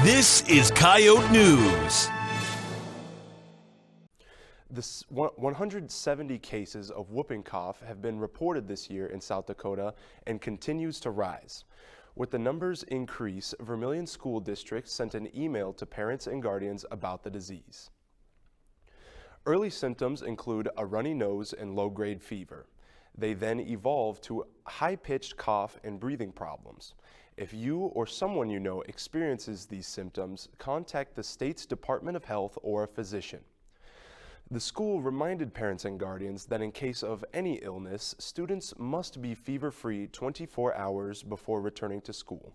This is Coyote News. 170 cases of whooping cough have been reported this year in South Dakota and continues to rise. With the numbers increase, Vermilion School District sent an email to parents and guardians about the disease. Early symptoms include a runny nose and low-grade fever. They then evolve to high-pitched cough and breathing problems. If you or someone you know experiences these symptoms, contact the state's Department of Health or a physician. The school reminded parents and guardians that in case of any illness, students must be fever-free 24 hours before returning to school.